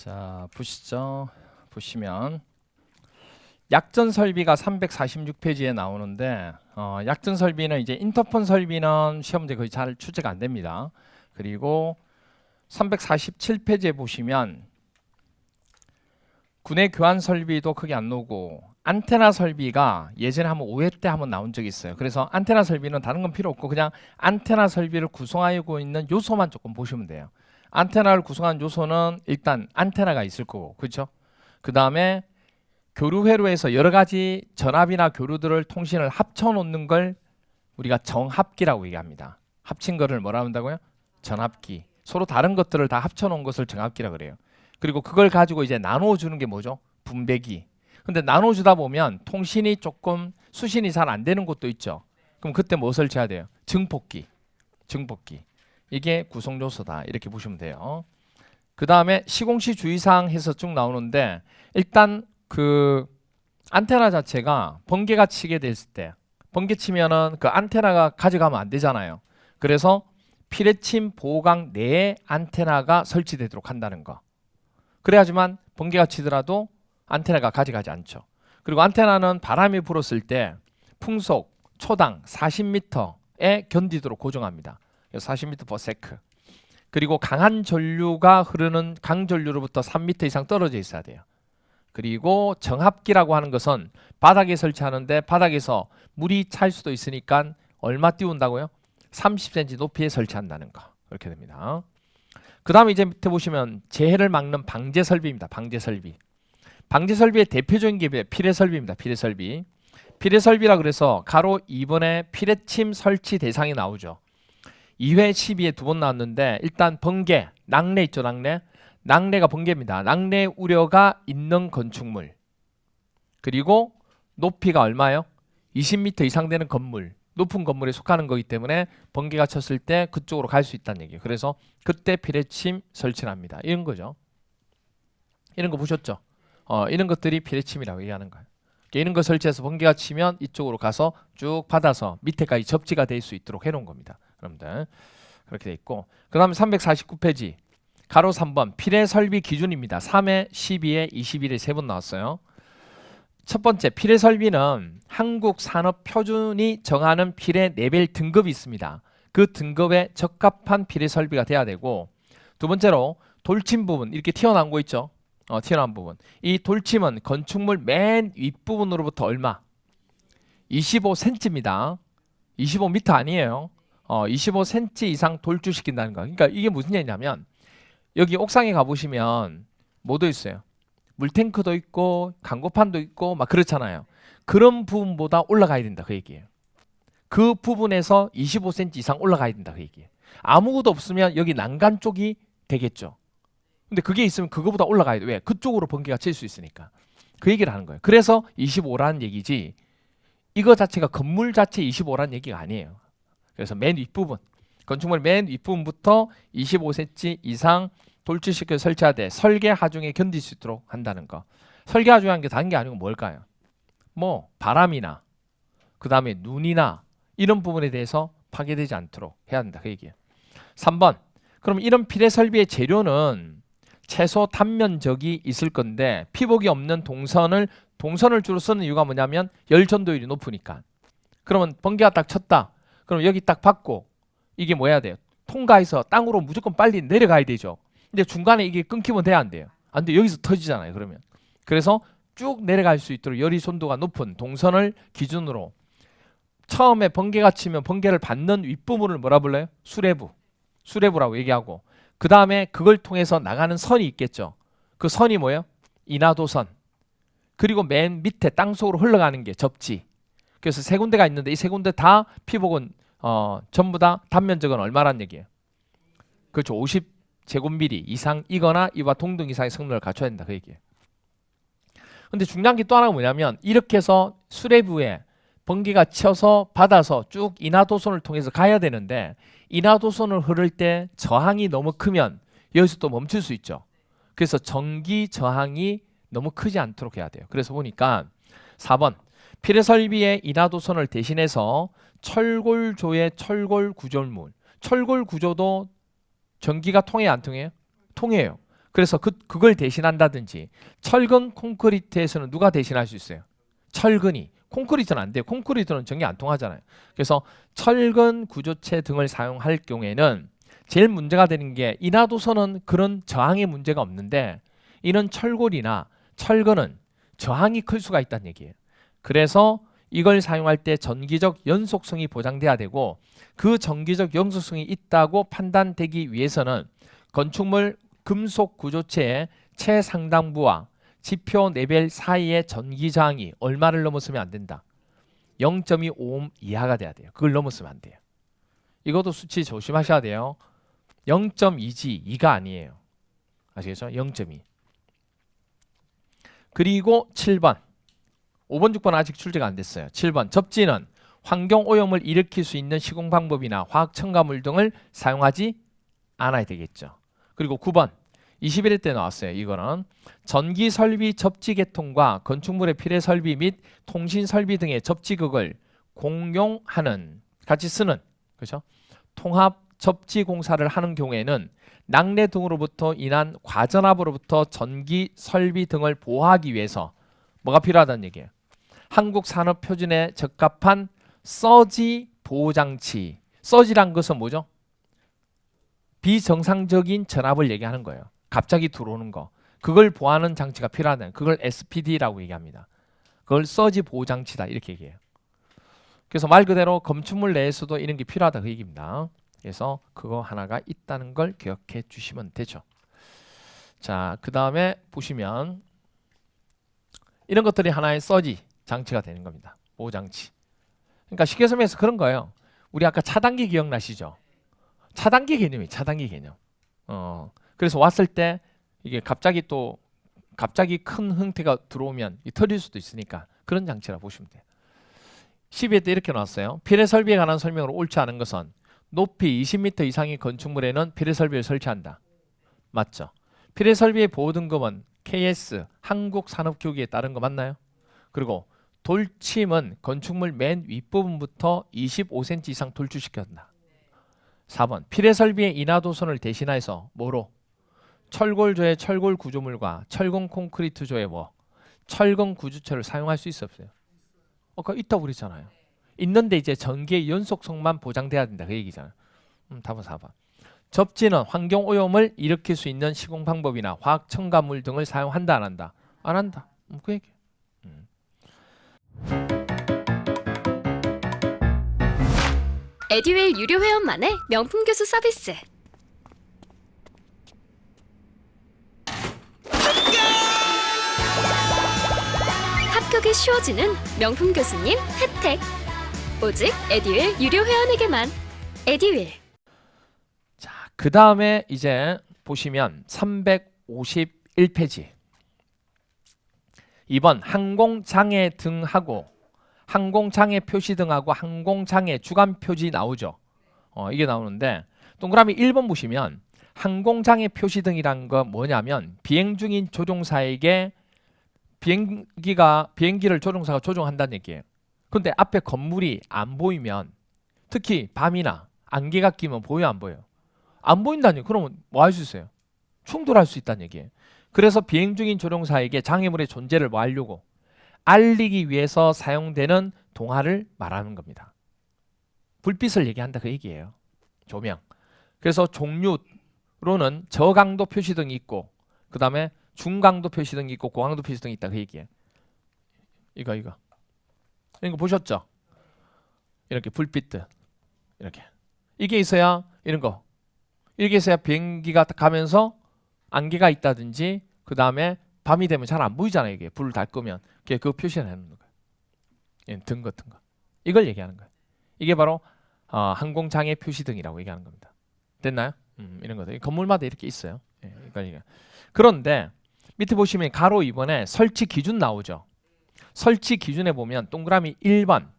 자, 보시죠. 보시면 약전 설비가 346페이지에 나오는데 약전 설비는 이제 인터폰 설비는 시험 문제 거의 잘 출제가 안 됩니다. 그리고 347페이지에 보시면 군의 교환 설비도 크게 안 나오고 안테나 설비가 예전에 한번 5회 때 한번 나온 적이 있어요. 그래서 안테나 설비는 다른 건 필요 없고 그냥 안테나 설비를 구성하고 있는 요소만 조금 보시면 돼요. 안테나를 구성한 요소는 일단 안테나가 있을 거고, 그렇죠? 그 다음에 교류 회로에서 여러 가지 전압이나 교류들을 통신을 합쳐 놓는 걸 우리가 정합기라고 얘기합니다. 합친 거를 뭐라 한다고요? 전합기. 서로 다른 것들을 다 합쳐 놓은 것을 정합기라 그래요. 그리고 그걸 가지고 이제 나눠 주는 게 뭐죠? 분배기. 근데 나눠 주다 보면 통신이 조금 수신이 잘 안 되는 곳도 있죠. 그럼 그때 뭐 설치해야 돼요? 증폭기. 증폭기. 이게 구성 요소다. 이렇게 보시면 돼요. 그 다음에 시공시 주의사항 해서 쭉 나오는데 일단 그 안테나 자체가 번개가 치게 됐을 때 번개 치면은 그 안테나가 가져가면 안 되잖아요. 그래서 피뢰침 보호강 내에 안테나가 설치되도록 한다는 거. 그래야지만 번개가 치더라도 안테나가 가져가지 않죠. 그리고 안테나는 바람이 불었을 때 풍속, 초당 40m에 견디도록 고정합니다. 40m/s. 그리고 강한 전류가 흐르는 강전류로부터 3m 이상 떨어져 있어야 돼요. 그리고 정합기라고 하는 것은 바닥에 설치하는데 바닥에서 물이 찰 수도 있으니까 얼마 띄운다고요? 30cm 높이에 설치한다는 거. 그렇게 됩니다. 그 다음에 이제 밑에 보시면 재해를 막는 방제 설비입니다. 방제 설비. 방제 설비의 대표적인 게 피뢰 설비입니다. 피뢰 설비. 피뢰 설비라 그래서 가로 2번에 피뢰침 설치 대상이 나오죠. 2회 12에 두 번 나왔는데 일단 번개, 낙뢰 있죠. 낙뢰. 낙뢰가 번개입니다. 낙뢰 우려가 있는 건축물. 그리고 높이가 얼마요? 20m 이상 되는 건물. 높은 건물에 속하는 거기 때문에 번개가 쳤을 때 그쪽으로 갈 수 있다는 얘기예요. 그래서 그때 피뢰침 설치를 합니다. 이런 거죠. 이런 거 보셨죠? 이런 것들이 피뢰침이라고 얘기하는 거예요. 이런 거 설치해서 번개가 치면 이쪽으로 가서 쭉 받아서 밑에까지 접지가 될 수 있도록 해놓은 겁니다. 여러분들 그렇게 돼 있고 그 다음에 349페이지 가로 3번 피뢰 설비 기준입니다. 3회, 12회, 21회 세 번 나왔어요. 첫 번째 피뢰 설비는 한국산업표준이 정하는 피뢰 레벨 등급이 있습니다. 그 등급에 적합한 피뢰 설비가 돼야 되고 두 번째로 돌침 부분 이렇게 튀어나온 거 있죠. 튀어나온 부분. 이 돌침은 건축물 맨 윗부분으로부터 얼마? 25cm입니다. 25m 아니에요. 25cm 이상 돌출시킨다는 거. 그러니까 이게 무슨 얘기냐면 여기 옥상에 가보시면 뭐도 있어요. 물탱크도 있고 강고판도 있고 막 그렇잖아요. 그런 부분보다 올라가야 된다 그 얘기예요. 그 부분에서 25cm 이상 올라가야 된다 그 얘기예요. 아무것도 없으면 여기 난간 쪽이 되겠죠. 근데 그게 있으면 그거보다 올라가야 돼. 왜? 그쪽으로 번개가 칠 수 있으니까. 그 얘기를 하는 거예요. 그래서 25라는 얘기지 이거 자체가 건물 자체 25라는 얘기가 아니에요. 그래서 맨 윗부분 건축물 맨 윗부분부터 25cm 이상 돌출시켜 설치하되 설계 하중에 견딜 수 있도록 한다는 거. 설계 하중한 게 다른 게 아니고 뭘까요? 뭐 바람이나 그 다음에 눈이나 이런 부분에 대해서 파괴되지 않도록 해야 한다 그 얘기예요. 3번 그럼 이런 피뢰 설비의 재료는 최소 단면적이 있을 건데 피복이 없는 동선을 주로 쓰는 이유가 뭐냐면 열 전도율이 높으니까. 그러면 번개가 딱 쳤다. 그럼 여기 딱 받고 이게 뭐 해야 돼요? 통과해서 땅으로 무조건 빨리 내려가야 되죠. 근데 중간에 이게 끊기면 돼야 안 돼요. 안 돼. 여기서 터지잖아요. 그러면. 그래서 쭉 내려갈 수 있도록 열이 손도가 높은 동선을 기준으로 처음에 번개가 치면 번개를 받는 윗부분을 뭐라 불러요? 수레부. 수레부라고 얘기하고 그 다음에 그걸 통해서 나가는 선이 있겠죠. 그 선이 뭐예요? 인하도선. 그리고 맨 밑에 땅속으로 흘러가는 게 접지. 그래서 세 군데가 있는데 이 세 군데 다 피복은 전부 다 단면적은 얼마란 얘기예요? 그렇죠. 50제곱미리 이상이거나 이와 동등 이상의 성능을 갖춰야 된다 그 얘기예요. 근데 중요한 게 또 하나가 뭐냐면 이렇게 해서 수레부에 번개가 쳐서 받아서 쭉 인하도선을 통해서 가야 되는데 인하도선을 흐를 때 저항이 너무 크면 여기서 또 멈출 수 있죠. 그래서 전기 저항이 너무 크지 않도록 해야 돼요. 그래서 보니까 4번 피뢰 설비의 인하도선을 대신해서 철골조의 철골 구조물 철골 구조도 전기가 통해요 안 통해요? 통해요. 그래서 그걸 대신한다든지 철근 콘크리트에서는 누가 대신할 수 있어요? 철근이. 콘크리트는 안 돼요. 콘크리트는 전기 안 통하잖아요. 그래서 철근 구조체 등을 사용할 경우에는 제일 문제가 되는 게 인하도선은 그런 저항의 문제가 없는데 이는 철골이나 철근은 저항이 클 수가 있다는 얘기예요. 그래서 이걸 사용할 때 전기적 연속성이 보장돼야 되고 그 전기적 연속성이 있다고 판단되기 위해서는 건축물 금속 구조체의 최상단부와 지표 레벨 사이의 전기 저항이 얼마를 넘었으면 안 된다. 0.25옴 이하가 돼야 돼요. 그걸 넘었으면 안 돼요. 이것도 수치 조심하셔야 돼요. 0.2지 2가 아니에요. 아시겠죠? 0.2. 그리고 7번. 5번, 6번 아직 출제가 안 됐어요. 7번. 접지는 환경 오염을 일으킬 수 있는 시공 방법이나 화학 첨가물 등을 사용하지 않아야 되겠죠. 그리고 9번. 21회 때 나왔어요. 이거는 전기 설비 접지 계통과 건축물의 필요 설비 및 통신 설비 등의 접지극을 공용하는 같이 쓰는 그렇죠? 통합 접지 공사를 하는 경우에는 낙뢰 등으로부터 인한 과전압으로부터 전기 설비 등을 보호하기 위해서 뭐가 필요하다는 얘기예요. 한국 산업 표준에 적합한 서지 보호 장치. 서지란 것은 뭐죠? 비정상적인 전압을 얘기하는 거예요. 갑자기 들어오는 거. 그걸 보호하는 장치가 필요하다. 그걸 SPD라고 얘기합니다. 그걸 서지 보호 장치다 이렇게 얘기해요. 그래서 말 그대로 건축물 내에서도 이런 게 필요하다 그 얘기입니다. 그래서 그거 하나가 있다는 걸 기억해 주시면 되죠. 자, 그 다음에 보시면 이런 것들이 하나의 서지 장치가 되는 겁니다. 보호 장치. 그러니까 쉽게 설명해서 그런 거예요. 우리 아까 차단기 기억나시죠? 차단기 개념이 차단기 개념. 그래서 왔을 때 이게 갑자기 큰 형태가 들어오면 터질 수도 있으니까 그런 장치라 보시면 돼요. 12회 때 이렇게 나왔어요. 필요 설비에 관한 설명으로 옳지 않은 것은 높이 20m 이상의 건축물에는 필요 설비를 설치한다. 맞죠? 필요 설비의 보호 등급은 KS 한국산업교육에 따른 거 맞나요? 그리고 돌침은 건축물 맨 윗부분부터 25cm 이상 돌출시켜야 한다. 4번 필요 설비의 인하도선을 대신해서 뭐로? 철골조의 철골 구조물과 철근 콘크리트조의 철근 구조체를 사용할 수 있어 없어요? 아까 있다고 그랬잖아요. 있는데 이제 전기의 연속성만 보장돼야 된다 그 얘기잖아요. 답은 4번. 접지는 환경 오염을 일으킬 수 있는 시공 방법이나 화학 첨가물 등을 사용한다 안 한다? 안 한다. 그 얘기. 에듀윌 유료 회원만의 명품 교수 서비스. 합격이 쉬워지는 명품 교수님 혜택. 오직 에듀윌 유료 회원에게만. 에듀윌. 자, 그 다음에 이제 보시면 351페이지 2번 항공장애 등하고 항공장애 표시 등하고 항공장애 주간 표지 나오죠. 이게 나오는데 동그라미 1번 보시면 항공장애 표시 등이란 거 뭐냐면 비행 중인 조종사에게 비행기를 조종사가 조종한다는 얘기예요. 근데 앞에 건물이 안 보이면 특히 밤이나 안개가 끼면 보여 안 보여요? 안 보인다니 그러면 뭐 할 수 있어요? 충돌할 수 있다는 얘기예요. 그래서 비행 중인 조종사에게 장애물의 존재를 뭐 하려고? 알리기 위해서 사용되는 동화를 말하는 겁니다. 불빛을 얘기한다 그 얘기예요. 조명. 그래서 종류로는 저강도 표시등이 있고 그 다음에 중강도 표시등이 있고 고강도 표시등이 있다 그 얘기예요. 이거 이거 보셨죠? 이렇게 불빛들 이렇게 이게 있어야 이런 거 이렇게 있어야 비행기가 가면서 안개가 있다든지 그 다음에 밤이 되면 잘 안 보이잖아요. 이게 불을 다 끄면 그 표시를 해놓는 거예요. 등 같은 거 이걸 얘기하는 거예요. 이게 바로 항공장애 표시등이라고 얘기하는 겁니다. 됐나요? 이런 것들 건물마다 이렇게 있어요. 그런데 밑에 보시면 가로 2번에 설치 기준 나오죠. 설치 기준에 보면 동그라미 1번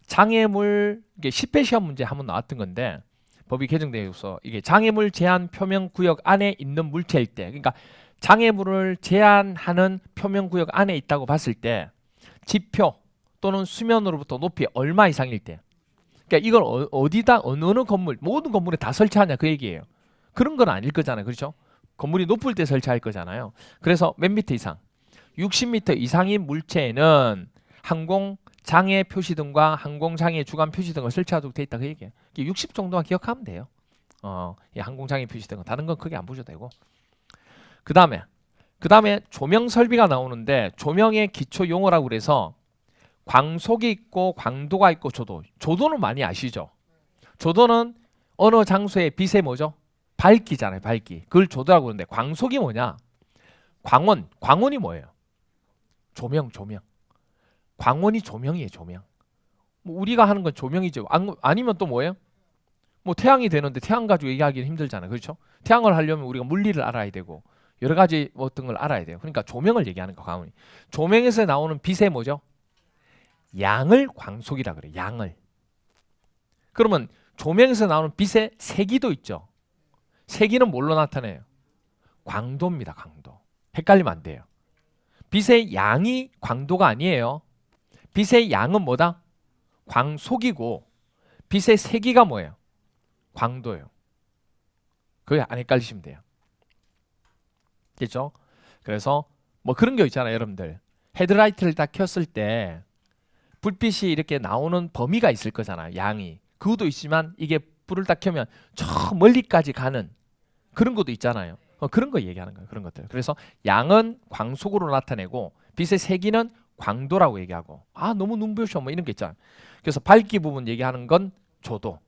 장애물 이게 10회 시험 문제 한번 나왔던 건데 법이 개정되어서 이게 장애물 제한 표명 구역 안에 있는 물체일 때 그러니까 장애물을 제한하는 표명 구역 안에 있다고 봤을 때 지표 또는 수면으로부터 높이 얼마 이상일 때 그러니까 이걸 어디다 어느 건물 모든 건물에 다 설치하냐 그 얘기예요. 그런 건 아닐 거잖아요. 그렇죠? 건물이 높을 때 설치할 거잖아요. 그래서 몇 미터 이상? 60m 이상인 물체에는 항공장애 표시등과 항공장애 주간 표시등을 설치하도록 돼 있다 그 얘기예요. 60 정도만 기억하면 돼요. 이 항공장애 표시등은 다른 건 크게 안 보셔도 되고. 그 다음에 조명 설비가 나오는데 조명의 기초 용어라고 그래서 광속이 있고 광도가 있고 조도는 많이 아시죠? 조도는 어느 장소의 빛의 뭐죠? 밝기잖아요. 밝기. 그걸 조도라고 그러는데 광속이 뭐냐? 광원이 뭐예요? 조명. 광원이 조명이에요. 조명. 뭐 우리가 하는 건 조명이죠. 아니면 또 뭐예요? 뭐 태양이 되는데 태양 가지고 얘기하기는 힘들잖아요. 그렇죠? 태양을 하려면 우리가 물리를 알아야 되고 여러 가지 어떤 걸 알아야 돼요. 그러니까 조명을 얘기하는 거 광원이. 조명에서 나오는 빛의 뭐죠? 양을 광속이라 그래요. 양을. 그러면 조명에서 나오는 빛의 세기도 있죠. 세기는 뭘로 나타내요? 광도입니다. 광도. 헷갈리면 안 돼요. 빛의 양이 광도가 아니에요. 빛의 양은 뭐다? 광속이고 빛의 세기가 뭐예요? 광도예요. 그게 안 헷갈리시면 돼요. 그렇죠? 그래서 뭐 그런 게 있잖아요. 여러분들. 헤드라이트를 딱 켰을 때 불빛이 이렇게 나오는 범위가 있을 거잖아요. 양이. 그것도 있지만 이게 불을 딱 켜면 저 멀리까지 가는 그런 것도 있잖아요. 그런 거 얘기하는 거예요. 그런 것들. 그래서 양은 광속으로 나타내고 빛의 세기는 광도라고 얘기하고 너무 눈부셔 뭐 이런 게 있잖아요. 그래서 밝기 부분 얘기하는 건 조도.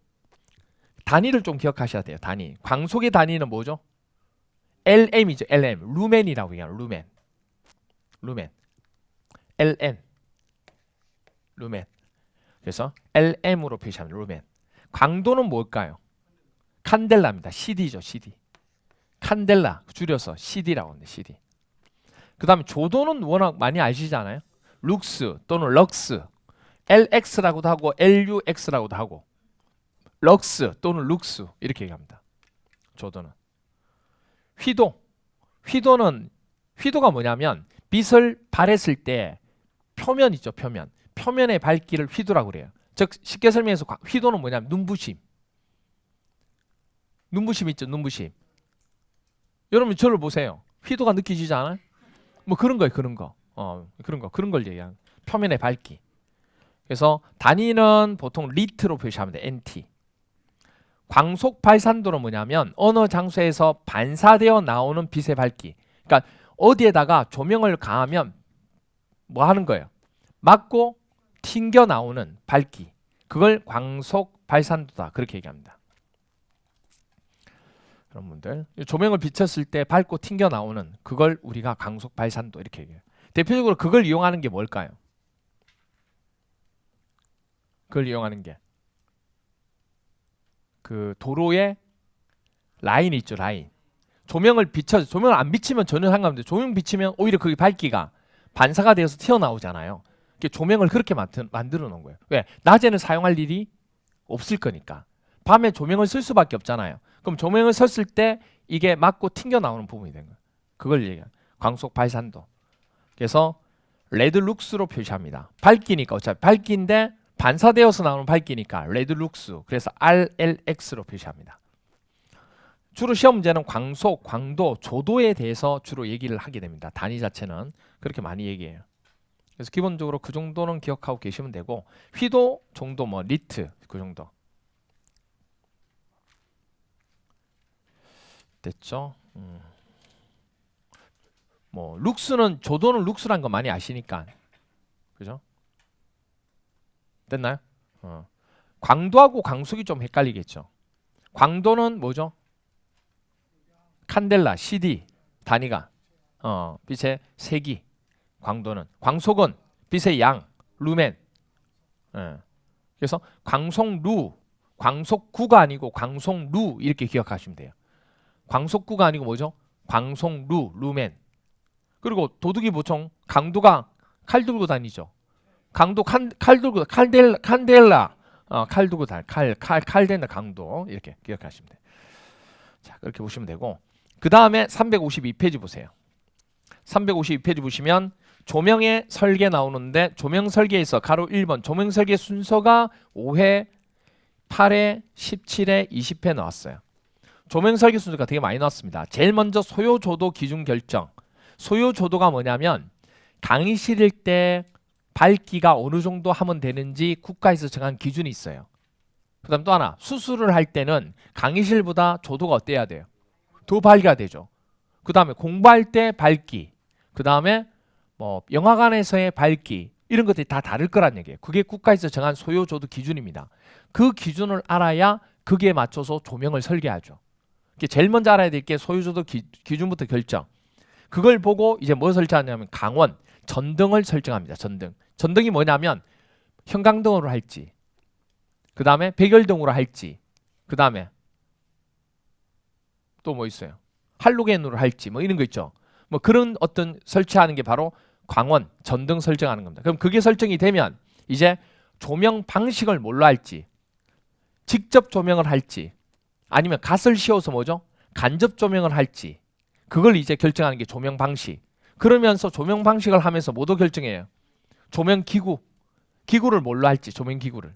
단위를 좀 기억하셔야 돼요. 단위. 광속의 단위는 뭐죠? LM이죠. LM. 루멘이라고 얘기해요. 루멘. LN. 루멘. 그래서 LM으로 표시하면 루멘. 광도는 뭘까요? 칸델라입니다. CD죠. CD. 칸델라 줄여서 CD라고 하는데 CD. 그 다음에 조도는 워낙 많이 아시잖아요. 룩스 또는 럭스. LX라고도 하고 LUX라고도 하고 럭스 또는 룩스 이렇게 얘기합니다. 조도는. 휘도가 뭐냐면 빛을 발했을 때 표면 있죠. 표면의 밝기를 휘도라고 그래요. 즉 쉽게 설명해서 휘도는 뭐냐면 눈부심 있죠. 눈부심. 여러분 저를 보세요. 휘도가 느껴지지 않아요? 뭐 그런 거예요. 그런 걸 얘기하는 표면의 밝기. 그래서 단위는 보통 리트로 표시하면 돼. NT. 광속 발산도는 뭐냐면 어느 장소에서 반사되어 나오는 빛의 밝기. 그러니까 어디에다가 조명을 가하면 뭐 하는 거예요? 맞고 튕겨 나오는 밝기. 그걸 광속 발산도다. 그렇게 얘기합니다. 그런 분들 조명을 비쳤을 때 밝고 튕겨 나오는 그걸 우리가 광속 발산도 이렇게 얘기해요. 대표적으로 그걸 이용하는 게 뭘까요? 그걸 이용하는 게 그 도로에 라인이 있죠. 라인. 조명을 안 비치면 전혀 상관없는데 조명 비치면 오히려 그 밝기가 반사가 되어서 튀어나오잖아요. 조명을 그렇게 만들어 놓은 거예요. 왜? 낮에는 사용할 일이 없을 거니까. 밤에 조명을 쓸 수밖에 없잖아요. 그럼 조명을 썼을 때 이게 맞고 튕겨 나오는 부분이 되는 거예요. 그걸 얘기해요. 광속 발산도. 그래서 레드 룩스로 표시합니다. 밝기니까 어차피 밝기인데 반사되어서 나오는 밝기니까 레드 룩스. 그래서 RLX로 표시합니다. 주로 시험 문제는 광속, 광도, 조도에 대해서 주로 얘기를 하게 됩니다. 단위 자체는 그렇게 많이 얘기해요. 그래서 기본적으로 그 정도는 기억하고 계시면 되고 휘도 정도 뭐 리트 그 정도 됐죠. 뭐 룩스는 조도는 룩스란 거 많이 아시니까 그죠? 됐나요? 광도하고 광속이 좀 헷갈리겠죠. 광도는 뭐죠? 칸델라, CD 단위가 빛의 세기. 광속은 빛의 양, 루멘. 그래서 광속구가 아니고 광속루 이렇게 기억하시면 돼요. 광속구가 아니고 뭐죠? 광속루, 루멘. 그리고 도둑이 보통 강도가 칼 들고 다니죠. 강도 칼 들고 칸델라 칼 들고 칼 된다 강도 이렇게 기억하시면 돼요. 자 그렇게 보시면 되고 그 다음에 352페이지 보세요. 352페이지 보시면 조명의 설계 나오는데 조명 설계에서 가로 1번 조명 설계 순서가 5회, 8회, 17회, 20회 나왔어요. 조명 설계 순서가 되게 많이 나왔습니다. 제일 먼저 소요 조도 기준 결정. 소요 조도가 뭐냐면 강의실일 때 밝기가 어느 정도 하면 되는지 국가에서 정한 기준이 있어요. 그다음 또 하나, 수술을 할 때는 강의실보다 조도가 어때야 돼요? 더 밝아야 되죠. 그다음에 공부할 때 밝기, 그다음에 뭐 영화관에서의 밝기, 이런 것들이 다 다를 거란 얘기예요. 그게 국가에서 정한 소요 조도 기준입니다. 그 기준을 알아야 거기에 맞춰서 조명을 설계하죠. 제일 먼저 알아야 될 게 소요 조도 기준부터 결정. 그걸 보고 이제 뭐 설정하냐면 강원, 전등을 설정합니다. 전등. 전등이 뭐냐면 형광등으로 할지, 그 다음에 백열등으로 할지, 그 다음에 또 뭐 있어요? 할로겐으로 할지, 뭐 이런 거 있죠. 뭐 그런 어떤 설치하는 게 바로 광원, 전등 설정하는 겁니다. 그럼 그게 설정이 되면 이제 조명 방식을 뭘로 할지, 직접 조명을 할지, 아니면 갓을 씌워서 뭐죠? 간접 조명을 할지, 그걸 이제 결정하는 게 조명 방식. 그러면서 조명 방식을 하면서 뭐도 결정해요? 조명 기구를 뭘로 할지, 조명 기구를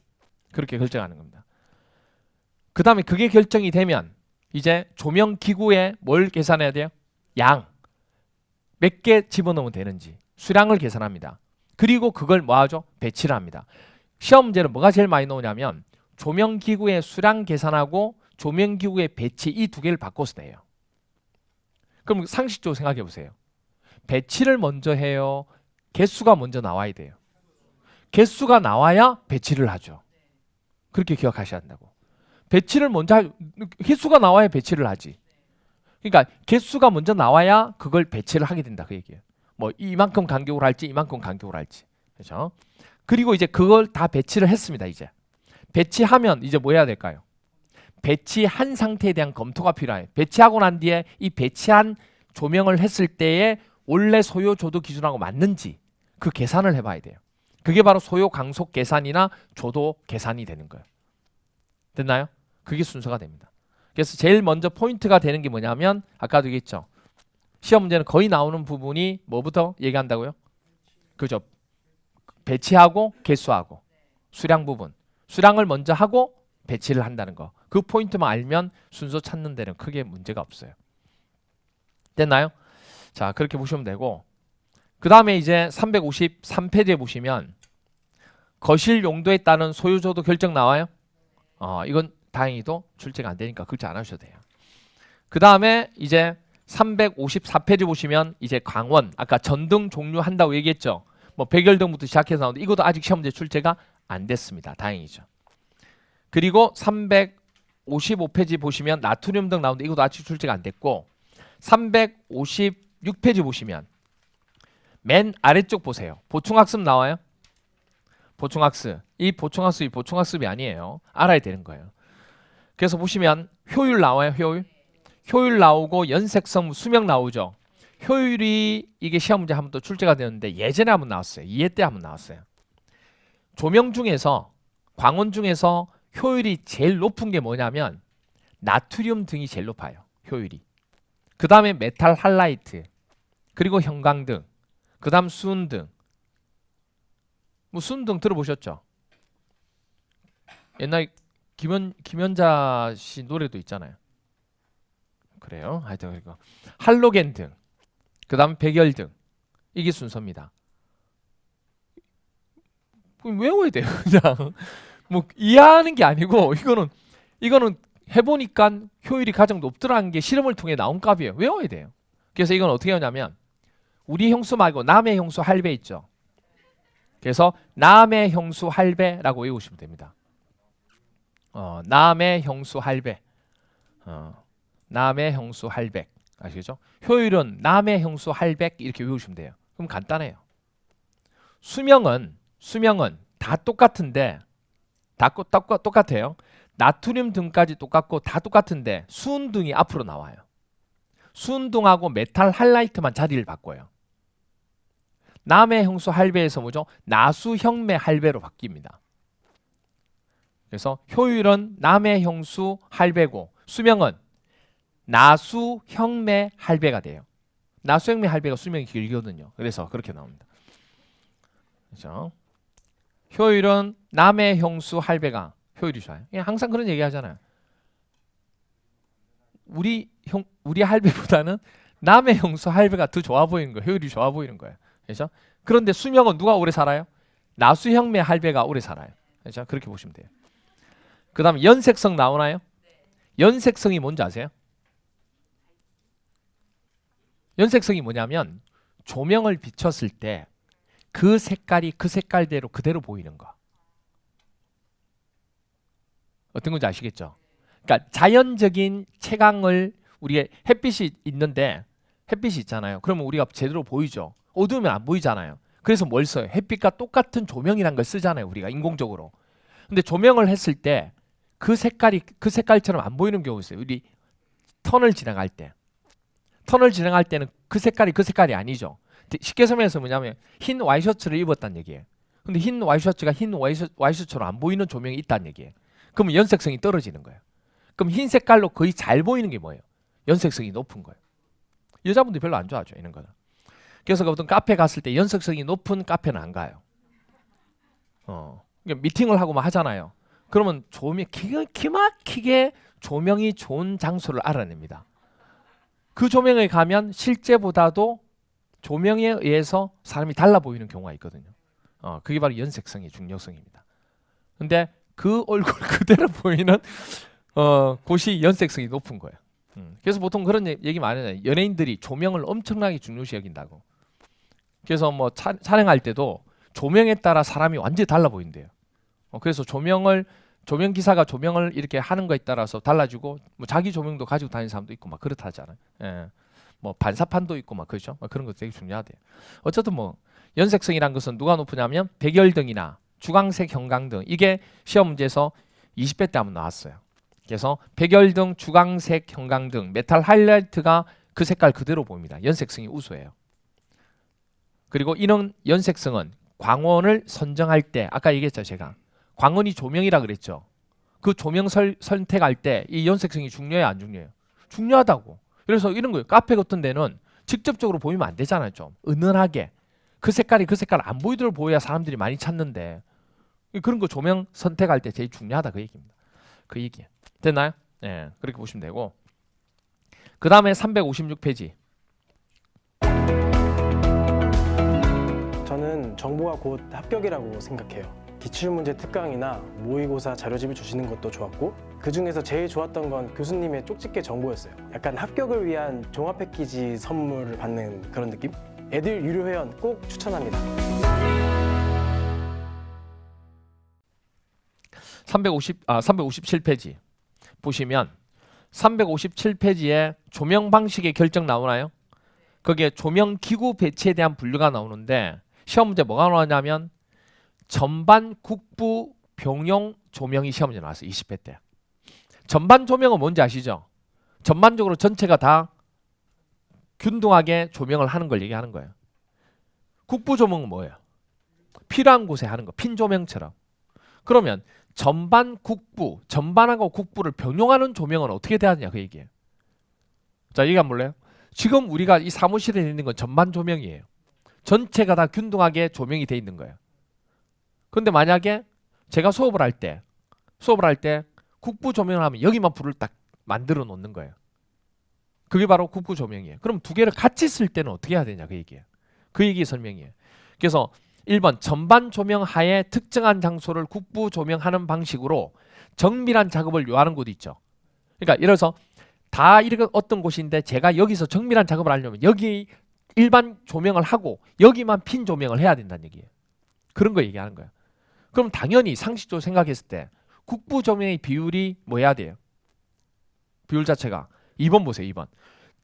그렇게 결정하는 겁니다. 그 다음에 그게 결정이 되면 이제 조명 기구에 뭘 계산해야 돼요? 양 몇 개 집어넣으면 되는지 수량을 계산합니다. 그리고 그걸 뭐 하죠? 배치를 합니다. 시험 문제는 뭐가 제일 많이 나오냐면 조명 기구의 수량 계산하고 조명 기구의 배치, 이 두 개를 바꿔서 내요. 그럼 상식적으로 생각해 보세요. 배치를 먼저 해요? 개수가 먼저 나와야 돼요? 개수가 나와야 배치를 하죠. 그렇게 기억하셔야 한다고. 배치를 먼저 개수가 나와야 배치를 하지. 그러니까 개수가 먼저 나와야 그걸 배치를 하게 된다, 그 얘기예요. 뭐 이만큼 간격으로 할지 이만큼 간격으로 할지. 그렇죠? 그리고 이제 그걸 다 배치를 했습니다. 이제 배치하면 이제 뭐 해야 될까요? 배치한 상태에 대한 검토가 필요해요. 배치하고 난 뒤에 이 배치한 조명을 했을 때에 원래 소요 조도 기준하고 맞는지 그 계산을 해봐야 돼요. 그게 바로 소요 강속 계산이나 조도 계산이 되는 거예요. 됐나요? 그게 순서가 됩니다. 그래서 제일 먼저 포인트가 되는 게 뭐냐면 아까도 얘기했죠. 시험 문제는 거의 나오는 부분이 뭐부터 얘기한다고요? 그죠? 배치하고 개수하고 수량 부분. 수량을 먼저 하고 배치를 한다는 거. 그 포인트만 알면 순서 찾는 데는 크게 문제가 없어요. 됐나요? 자, 그렇게 보시면 되고, 그 다음에 이제 353페이지에 보시면 거실 용도에 따른 소유조도 결정 나와요. 이건 다행히도 출제가 안 되니까 걱정 안 하셔도 돼요. 그 다음에 이제 354페이지 보시면 이제 광원, 아까 전등 종류 한다고 얘기했죠. 뭐 백열등부터 시작해서 나오는데 이것도 아직 시험 문제 출제가 안 됐습니다. 다행이죠. 그리고 355페이지 보시면 나트륨 등 나오는데 이것도 아직 출제가 안 됐고, 356페이지 보시면 맨 아래쪽 보세요. 보충학습 나와요? 보충학습. 이 보충학습이 보충학습이 아니에요. 알아야 되는 거예요. 그래서 보시면 효율 나와요. 효율 나오고 연색성 수명 나오죠. 효율이 이게 시험 문제 한번 또 출제가 되는데 예전에 한번 나왔어요. 2회 때 한번 나왔어요. 조명 중에서, 광원 중에서 효율이 제일 높은 게 뭐냐면 나트륨 등이 제일 높아요. 효율이. 그 다음에 메탈 할라이트, 그리고 형광등, 그 다음 수은등. 뭐 수은등 들어보셨죠? 옛날 김연자 씨 노래도 있잖아요. 그래요? 하여튼 그리고 할로겐 등, 그 다음 백열등, 이게 순서입니다. 외워야 돼요. 그냥 뭐 이해하는 게 아니고 이거는 해보니까 효율이 가장 높더라는 게 실험을 통해 나온 값이에요. 외워야 돼요. 그래서 이건 어떻게 하냐면 우리 형수 말고 남의 형수 할배 있죠. 그래서 남의 형수 할배라고 외우시면 됩니다. 남의 형수 할배. 남의 형수 할백. 아시겠죠? 효율은 남의 형수 할백 이렇게 외우시면 돼요. 그럼 간단해요. 수명은 다 똑같은데 똑같아요. 나트륨 등까지 똑같고 다 똑같은데 수은등이 앞으로 나와요. 수은등하고 메탈 할라이트만 자리를 바꿔요. 남의 형수 할배에서 뭐죠? 나수 형매 할배로 바뀝니다. 그래서 효율은 남의 형수 할배고 수명은 나수 형매 할배가 돼요. 나수 형매 할배가 수명이 길거든요. 그래서 그렇게 나옵니다. 그렇죠? 효율은 남의 형수 할배가 효율이 좋아요. 항상 그런 얘기 하잖아요. 우리 할배보다는 남의 형수 할배가 더 좋아 보이는 거예요. 효율이 좋아 보이는 거예요. 그렇죠? 그런데 수명은 누가 오래 살아요? 나수형매 할배가 오래 살아요. 그렇죠? 그렇게 보시면 돼요. 그다음에 연색성 나오나요? 연색성이 뭔지 아세요? 연색성이 뭐냐면 조명을 비췄을 때 그 색깔이 그 색깔대로 그대로 보이는 거. 어떤 건지 아시겠죠? 그러니까 자연적인 채광을 우리가 햇빛이 있는데 햇빛이 있잖아요. 그러면 우리가 제대로 보이죠. 어두우면 안 보이잖아요. 그래서 뭘 써요? 햇빛과 똑같은 조명이란 걸 쓰잖아요. 우리가 인공적으로. 근데 조명을 했을 때 그 색깔이 그 색깔처럼 안 보이는 경우가 있어요. 우리 터널 지나갈 때. 터널 지나갈 때는 그 색깔이 그 색깔이 아니죠. 쉽게 설명해서 뭐냐면 흰 와이셔츠를 입었다는 얘기예요. 근데 흰 와이셔츠가 흰 와이셔츠로 안 보이는 조명이 있다는 얘기예요. 그러면 연색성이 떨어지는 거예요. 그럼 흰 색깔로 거의 잘 보이는 게 뭐예요? 연색성이 높은 거예요. 여자분들이 별로 안 좋아하죠. 이런 거는. 그래서 어떤 카페 갔을 때 연색성이 높은 카페는 안 가요. 그러니까 미팅을 하고 막 하잖아요. 그러면 조명 기막히게 조명이 좋은 장소를 알아냅니다. 그 조명에 가면 실제보다도 조명에 의해서 사람이 달라 보이는 경우가 있거든요. 그게 바로 연색성의 중요성입니다. 근데 그 얼굴 그대로 보이는 곳이 연색성이 높은 거예요. 그래서 보통 그런 얘기 많이 해요. 연예인들이 조명을 엄청나게 중요시 여긴다고. 그래서 뭐 촬영할 때도 조명에 따라 사람이 완전히 달라 보인대요. 그래서 조명 기사가 조명을 이렇게 하는 거에 따라서 달라지고 뭐 자기 조명도 가지고 다니는 사람도 있고 막 그렇다잖아요. 예. 뭐 반사판도 있고 막 그렇죠. 그런 거 되게 중요하대요. 어쨌든 뭐 연색성이란 것은 누가 높으냐면 백열등이나 주광색 형광등 이게 시험 문제에서 20회 때 한번 나왔어요. 그래서 백열등, 주광색 형광등, 메탈 하이라이트가 그 색깔 그대로 보입니다. 연색성이 우수해요. 그리고 이런 연색성은 광원을 선정할 때 아까 얘기했죠 제가 광원이 조명이라 그랬죠. 그 조명 선택할 때 이 연색성이 중요해요 안 중요해요? 중요하다고. 그래서 이런 거예요. 카페 같은 데는 직접적으로 보이면 안 되잖아요. 좀 은은하게 그 색깔이 그 색깔 안 보이도록 보여야 사람들이 많이 찾는데 그런 거 조명 선택할 때 제일 중요하다 그 얘기입니다. 그 얘기 됐나요? 네, 그렇게 보시면 되고 그 다음에 356페이지. 저는 정보가 곧 합격이라고 생각해요. 기출문제 특강이나 모의고사 자료집을 주시는 것도 좋았고 그 중에서 제일 좋았던 건 교수님의 쪽집게 정보였어요. 약간 합격을 위한 종합 패키지 선물을 받는 그런 느낌? 애들 유료 회원 꼭 추천합니다. 357페이지 보시면 357페이지에 조명 방식의 결정 나오나요? 거기에 조명 기구 배치에 대한 분류가 나오는데 시험 문제 뭐가 나오냐면 전반 국부 병용 조명이 시험 문제 나왔어요. 20회 때. 전반 조명은 뭔지 아시죠? 전반적으로 전체가 다 균등하게 조명을 하는 걸 얘기하는 거예요. 국부 조명은 뭐예요? 필요한 곳에 하는 거. 핀 조명처럼. 그러면 전반 국부, 전반하고 국부를 병용하는 조명은 어떻게 돼야 하느냐 그 얘기예요. 자, 얘기 한번 볼래요? 지금 우리가 이 사무실에 있는 건 전반 조명이에요. 전체가 다 균등하게 조명이 돼 있는 거예요. 근데 만약에 제가 수업을 할 때 국부 조명을 하면 여기만 불을 딱 만들어 놓는 거예요. 그게 바로 국부 조명이에요. 그럼 두 개를 같이 쓸 때는 어떻게 해야 되냐 그 얘기예요. 그 얘기 설명이에요. 그래서 1번 전반 조명 하에 특정한 장소를 국부 조명하는 방식으로 정밀한 작업을 요하는 곳이 있죠. 그러니까 예를 들어서 다 이렇게 어떤 곳인데 제가 여기서 정밀한 작업을 하려면 여기 일반 조명을 하고 여기만 핀 조명을 해야 된다는 얘기예요. 그런 거 얘기하는 거예요. 그럼 당연히 상식적으로 생각했을 때 국부 조명의 비율이 뭐 해야 돼요? 비율 자체가 2번 보세요. 2번.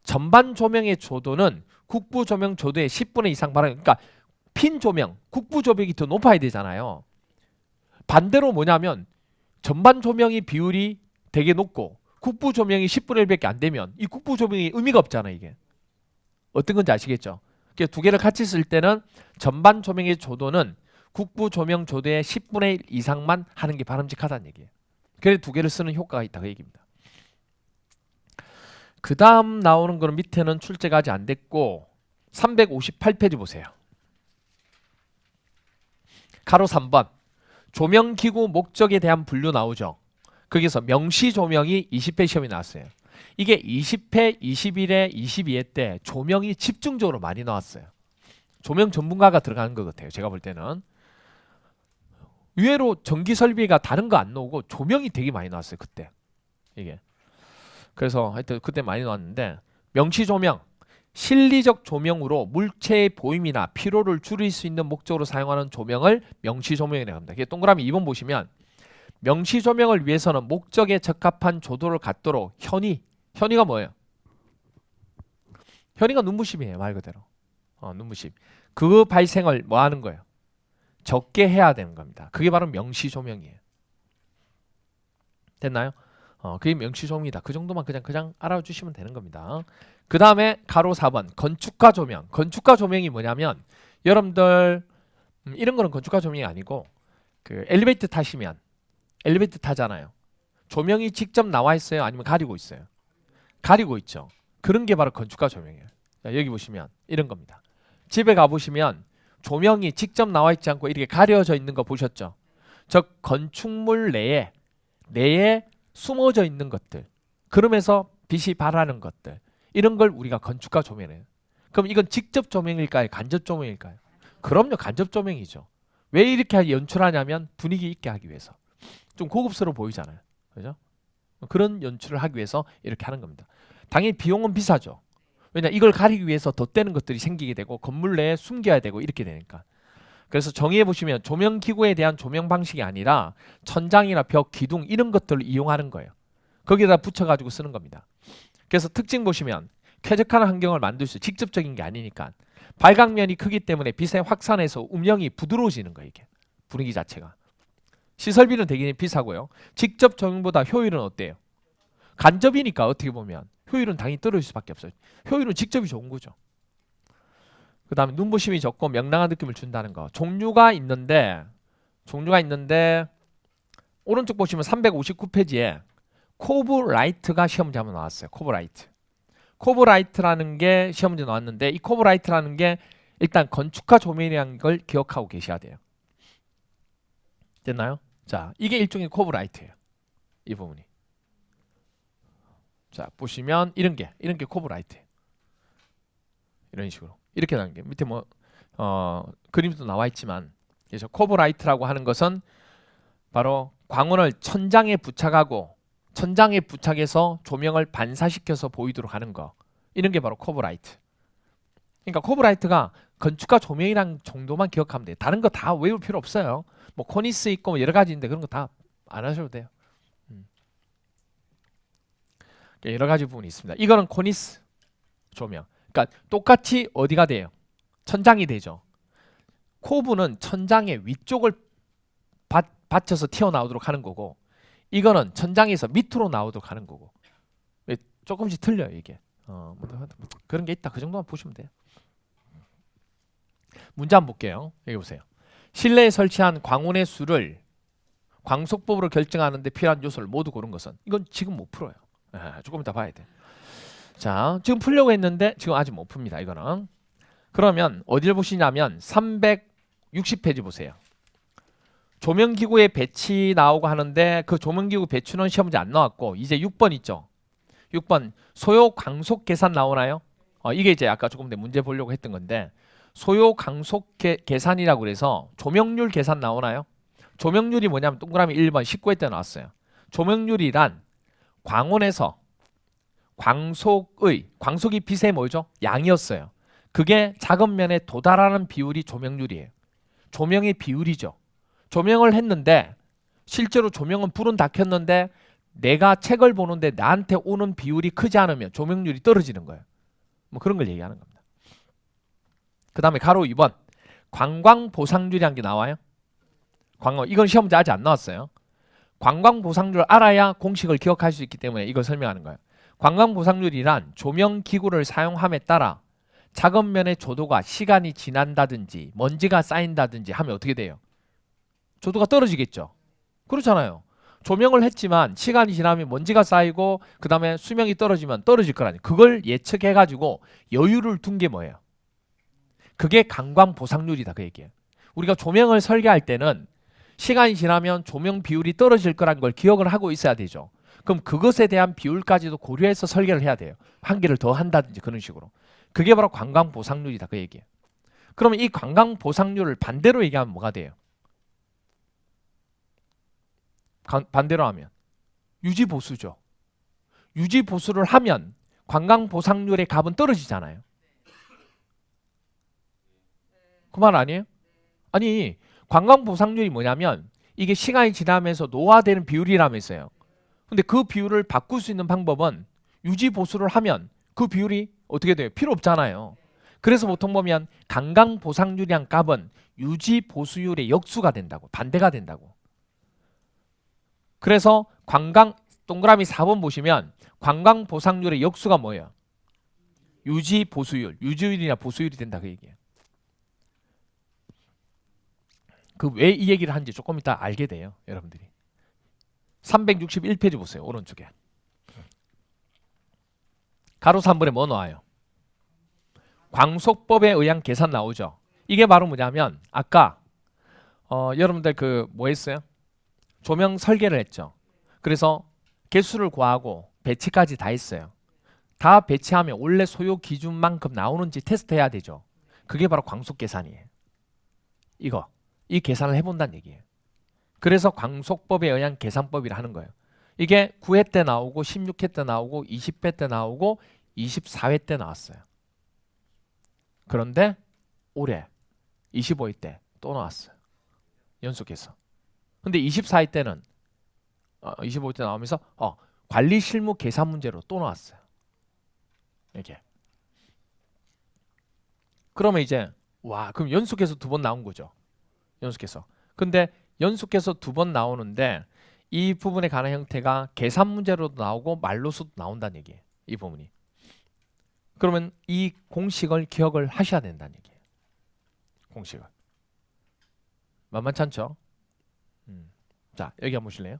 전반 조명의 조도는 국부 조명 조도의 10분의 이상 발행. 그러니까 핀 조명, 국부 조명이 더 높아야 되잖아요. 반대로 뭐냐면 전반 조명의 비율이 되게 높고 국부 조명이 10분의 1밖에 안 되면 이 국부 조명이 의미가 없잖아요. 이게. 어떤 건지 아시겠죠? 두 개를 같이 쓸 때는 전반 조명의 조도는 국부 조명 조도의 10분의 1 이상만 하는 게 바람직하다는 얘기예요. 그래서 두 개를 쓰는 효과가 있다 그 얘기입니다. 그 다음 나오는 거는 밑에는 출제가 아직 안 됐고 358페이지 보세요. 가로 3번 조명기구 목적에 대한 분류 나오죠. 거기서 명시 조명이 20회 시험이 나왔어요. 이게 20회, 21회, 22회 때 조명이 집중적으로 많이 나왔어요. 조명 전문가가 들어가는 것 같아요. 제가 볼 때는. 의외로 전기 설비가 다른 거 안 나오고 조명이 되게 많이 나왔어요. 그때. 이게. 그래서 하여튼 그때 많이 나왔는데 명시 조명, 실리적 조명으로 물체의 보임이나 피로를 줄일 수 있는 목적으로 사용하는 조명을 명시 조명이라고 합니다. 이게 동그라미 2번 보시면 명시 조명을 위해서는 목적에 적합한 조도를 갖도록 현이가 뭐예요? 현이가 눈부심이에요. 말 그대로. 눈부심. 그 발생을 뭐 하는 거예요? 적게 해야 되는 겁니다. 그게 바로 명시 조명이에요. 됐나요? 그게 명시 조명이다. 그 정도만 그냥 알아주시면 되는 겁니다. 그 다음에 가로 4번 건축가 조명. 건축가 조명이 뭐냐면 여러분들 이런 거는 건축가 조명이 아니고 그 엘리베이터 타시면 엘리베이터 타잖아요. 조명이 직접 나와 있어요? 아니면 가리고 있어요? 가리고 있죠. 그런 게 바로 건축가 조명이에요. 자, 여기 보시면 이런 겁니다. 집에 가보시면 조명이 직접 나와 있지 않고 이렇게 가려져 있는 거 보셨죠? 즉 건축물 내에 숨어져 있는 것들, 그러면서 빛이 발하는 것들, 이런 걸 우리가 건축가 조명이에요. 그럼 이건 직접 조명일까요? 간접 조명일까요? 그럼요, 간접 조명이죠. 왜 이렇게 연출하냐면 분위기 있게 하기 위해서. 좀 고급스러워 보이잖아요. 그죠? 그런 연출을 하기 위해서 이렇게 하는 겁니다. 당연히 비용은 비싸죠. 왜냐, 이걸 가리기 위해서 덧대는 것들이 생기게 되고 건물 내에 숨겨야 되고 이렇게 되니까. 그래서 정의해 보시면 조명 기구에 대한 조명 방식이 아니라 천장이나 벽, 기둥 이런 것들을 이용하는 거예요. 거기에다 붙여가지고 쓰는 겁니다. 그래서 특징 보시면 쾌적한 환경을 만들 수, 직접적인 게 아니니까 발광면이 크기 때문에 빛의 확산에서 음영이 부드러워지는 거예요. 이게 분위기 자체가. 시설비는 되게 비싸고요. 직접 조명보다 효율은 어때요? 간접이니까 어떻게 보면 효율은 당연히 떨어질 수밖에 없어요. 효율은 직접이 좋은 거죠. 그 다음에 눈부심이 적고 명랑한 느낌을 준다는 거. 종류가 있는데 오른쪽 보시면 359페이지에 코브라이트가 시험 문제 한번 나왔어요. 코브라이트라는 게 시험 문제 나왔는데 이 코브라이트라는 게 일단 건축가 조명이라는 걸 기억하고 계셔야 돼요. 됐나요? 자, 이게 일종의 코브라이트예요. 이 부분이. 자, 보시면 이런 게 코브라이트예요. 이런 식으로. 이렇게 나는 게 밑에 뭐 그림도 나와 있지만, 그래서 코브라이트라고 하는 것은 바로 광원을 천장에 부착하고 천장에 부착해서 조명을 반사시켜서 보이도록 하는 거. 이런 게 바로 코브라이트. 그러니까 코브라이트가 건축가 조명이란 정도만 기억하면 돼요. 다른 거 다 외울 필요 없어요. 뭐 코니스 있고 뭐 여러 가지 있는데 그런 거 다 안 하셔도 돼요. 여러 가지 부분이 있습니다. 이거는 코니스 조명. 그러니까 똑같이 어디가 돼요? 천장이 되죠. 코브는 천장의 위쪽을 받쳐서 튀어나오도록 하는 거고, 이거는 천장에서 밑으로 나오도록 하는 거고. 조금씩 틀려요 이게. 뭐 그런 게 있다. 그 정도만 보시면 돼요. 문제 한번 볼게요. 여기 보세요. 실내에 설치한 광원의 수를 광속법으로 결정하는 데 필요한 요소를 모두 고른 것은, 이건 지금 못 풀어요. 조금 이따 봐야 돼. 자, 지금 풀려고 했는데 지금 아직 못 풉니다. 이거는. 그러면 어디를 보시냐면 360페이지 보세요. 조명기구의 배치 나오고 하는데 그 조명기구 배치는 시험 문제 안 나왔고, 이제 6번 있죠. 6번 소요 광속 계산 나오나요? 이게 이제 아까 조금 더 문제 보려고 했던 건데, 소요 광속 계산이라고 그래서 조명률 계산 나오나요? 조명률이 뭐냐면 동그라미 1번 19회 때 나왔어요. 조명률이란 광원에서 광속이 빛의 뭐죠? 양이었어요. 그게 작업면에 도달하는 비율이 조명률이에요. 조명의 비율이죠. 조명을 했는데 실제로 조명은 불은 다 켰는데 내가 책을 보는데 나한테 오는 비율이 크지 않으면 조명률이 떨어지는 거예요. 뭐 그런 걸 얘기하는 겁니다. 그 다음에 가로 2번 관광보상률이라는 게 나와요. 이건 시험 문제 아직 안 나왔어요. 관광보상률을 알아야 공식을 기억할 수 있기 때문에 이걸 설명하는 거예요. 관광보상률이란 조명기구를 사용함에 따라 작업면의 조도가 시간이 지난다든지 먼지가 쌓인다든지 하면 어떻게 돼요? 조도가 떨어지겠죠. 그렇잖아요. 조명을 했지만 시간이 지나면 먼지가 쌓이고 그 다음에 수명이 떨어지면 떨어질 거라니. 그걸 예측해가지고 여유를 둔 게 뭐예요? 그게 관광보상률이다. 그 얘기예요. 우리가 조명을 설계할 때는 시간이 지나면 조명 비율이 떨어질 거라는 걸 기억을 하고 있어야 되죠. 그럼 그것에 대한 비율까지도 고려해서 설계를 해야 돼요. 한 개를 더 한다든지 그런 식으로. 그게 바로 관광 보상률이다 그 얘기예요. 그러면 이 관광 보상률을 반대로 얘기하면 뭐가 돼요? 반대로 하면 유지 보수죠. 유지 보수를 하면 관광 보상률의 값은 떨어지잖아요. 그 말 아니에요? 아니 관광 보상률이 뭐냐면 이게 시간이 지나면서 노화되는 비율이라면서요. 근데 그 비율을 바꿀 수 있는 방법은 유지 보수를 하면 그 비율이 어떻게 돼요? 필요 없잖아요. 그래서 보통 보면 관광 보상률이란 값은 유지 보수율의 역수가 된다고, 반대가 된다고. 그래서 관광 동그라미 4번 보시면 관광 보상률의 역수가 뭐예요? 유지 보수율, 유지율이나 보수율이 된다 그 얘기예요. 그 왜 이 얘기를 하는지 조금 이따 알게 돼요, 여러분들이. 361페이지 보세요, 오른쪽에. 가로 3번에 뭐 나와요? 광속법에 의한 계산 나오죠. 이게 바로 뭐냐면 아까 여러분들 그 뭐 했어요? 조명 설계를 했죠. 그래서 개수를 구하고 배치까지 다 했어요. 다 배치하면 원래 소요 기준만큼 나오는지 테스트해야 되죠. 그게 바로 광속 계산이에요. 이 계산을 해본다는 얘기예요. 그래서 광속법에 의한 계산법이라 하는 거예요. 이게 9회 때 나오고 16회 때 나오고 20회 때 나오고 24회 때 나왔어요. 그런데 올해 25회 때 또 나왔어요. 연속해서. 근데 24회 때는 25회 때 나오면서 관리 실무 계산 문제로 또 나왔어요. 이렇게. 그러면 이제 그럼 연속해서 2번 나온 거죠. 연속해서. 근데 연속해서 2번 나오는데 이 부분에 관한 형태가 계산 문제로도 나오고 말로서도 나온다는 얘기예요. 이 부분이. 그러면 이 공식을 기억을 하셔야 된다는 얘기예요. 공식을. 만만치 않죠? 자, 여기 한번 보실래요?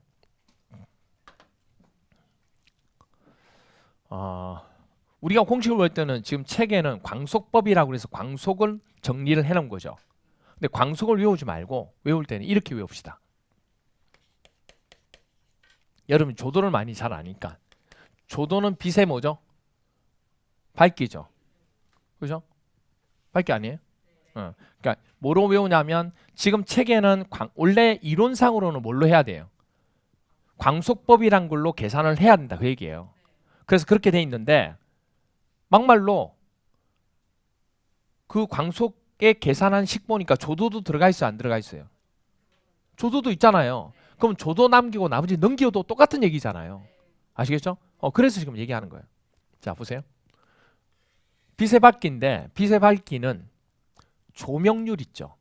우리가 공식을 볼 때는 지금 책에는 광속법이라고 해서 광속을 정리를 해놓은 거죠. 근데 광속을 외우지 말고 외울 때는 이렇게 외웁시다. 여러분 조도를 많이 잘 아니까. 조도는 빛의 뭐죠? 밝기죠. 그죠? 밝기 아니에요? 그러니까 뭐로 외우냐면 지금 책에는 원래 이론상으로는 뭘로 해야 돼요? 광속법이란 걸로 계산을 해야 된다 그 얘기예요. 그래서 그렇게 돼 있는데 막말로 그 광속에 계산한 식 보니까 조도도 들어가 있어요, 안 들어가 있어요? 조도도 있잖아요. 그럼 조도 남기고 나머지 넘겨도 똑같은 얘기잖아요. 아시겠죠? 그래서 지금 얘기하는 거예요. 자, 보세요. 빛의 밝기인데 빛의 밝기는 조명률 있죠.